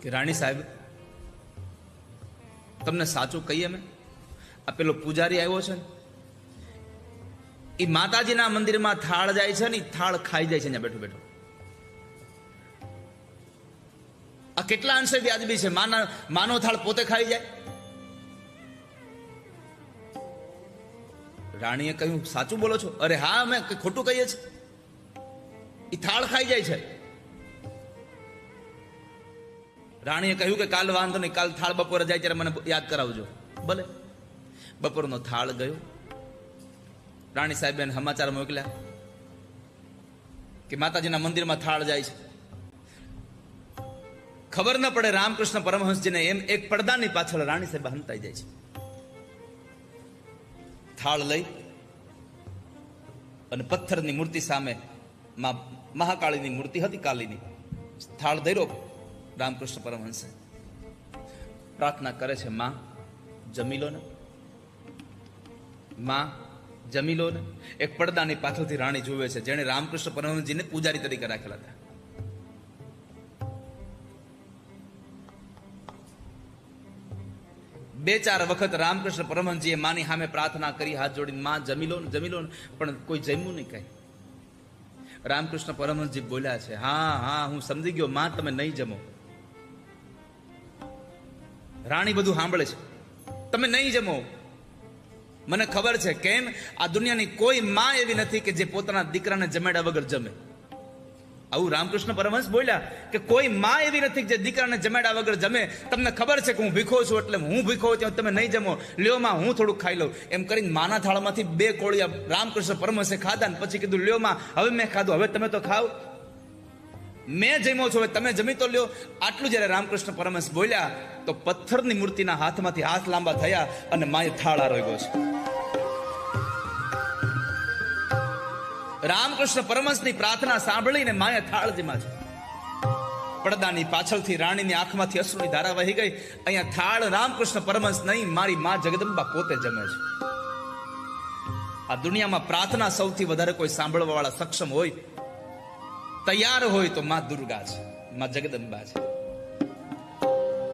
કે રાણી સાહેબ, તમને સાચું કહીએ, મેં આ પેલો પૂજારી આવ્યો છે ને, એ માતાજીના મંદિરમાં થાળ જાય છે ને, થાળ ખાઈ જાય છે અહીંયા બેઠો બેઠો. આ કેટલા અંશે વ્યાજબી છે? માનો થાળ પોતે ખાઈ જાય? રાણીએ કહ્યું, સાચું બોલો છો? અરે હા, અમે ખોટું કહીએ છીએ. એ થાળ ખાઈ જાય છે. રાણીએ કહ્યું કે કાલ વાંધો નહીં, કાલ થાળ બપોરે જાય ત્યારે મને યાદ કરાવજો. ભલે. બપોરનો થાળ ગયો. રાણી સાહેબે સમાચાર મોકલ્યા કે માતાજીના મંદિરમાં થાળ જાય છે. ખબર ન પડે રામકૃષ્ણ પરમહંસજીને, એમ એક પડદાની પાછળ રાણી સાહેબ હંતાઈ જાય છે. થાળ લઈ અને પથ્થરની મૂર્તિ સામે, મહાકાળીની મૂર્તિ હતી કાલીની, થાળ ધર્યો. રામકૃષ્ણ પરમહંસે પ્રાર્થના કરે છે, માં જમી લો ને, માં જમી લો ને. એક પડદાની પાછળથી રાણી જુએ છે, જેણે રામકૃષ્ણ પરમહંસજીને પૂજારી તરીકે રાખેલા હતા. બે ચાર વખત રામકૃષ્ણ પરમહંસજીએ માની સામે પ્રાર્થના કરી, હાથ જોડીને, માં જમી લો ને, પણ કોઈ જમ્યું નહીં કઈ. રામકૃષ્ણ પરમહંસજી બોલ્યા છે, હા હા હું સમજી ગયો, માં તમે નહીં જમો. રાણી બધું સાંભળે છે, તમે નહીં જમો. મને ખબર છે કેમ. આ દુનિયાની કોઈ માં એવી નથી કે જે પોતાના દીકરાને જમાડ્યા વગર જમે. આવું રામકૃષ્ણ પરમહંસ બોલ્યા કે કોઈ માં એવી નથી જે દીકરાને જમાડ્યા વગર જમે. તમને ખબર છે કે હું ભીખો છું, એટલે હું ભીખો ત્યાં તમે નહીં જમો. લ્યો માં, હું થોડુંક ખાઈ લઉં. એમ કરીને માના થાળમાંથી 2 કોળિયા રામકૃષ્ણ પરમહંસે ખાધા ને પછી કીધું, લ્યો માં, હવે મેં ખાધું, હવે તમે તો ખાવ. મેં જમ્યો છું, હવે તમે જમી તો લ્યો. આટલું જયારે રામકૃષ્ણ પરમહંસ બોલ્યા તો પથ્થરની મૂર્તિના હાથમાંથી હાથ લાંબા થયા અને માએ થાળ આરોગ્યો છે. રામકૃષ્ણ પરમહંસની પ્રાર્થના સાંભળીને માએ થાળ જમા છે. પડદાની પાછળથી રાણીની આંખમાંથી અશ્રુની ધારા વહી ગઈ. અહીંયા થાળ રામકૃષ્ણ પરમહંસ નહીં, મારી માં જગદંબા પોતે જમે છે. આ દુનિયામાં પ્રાર્થના સૌથી વધારે કોઈ સાંભળવા વાળા સક્ષમ હોય, તૈયાર હોય તો માં દુર્ગા છે, માં જગદંબા છે.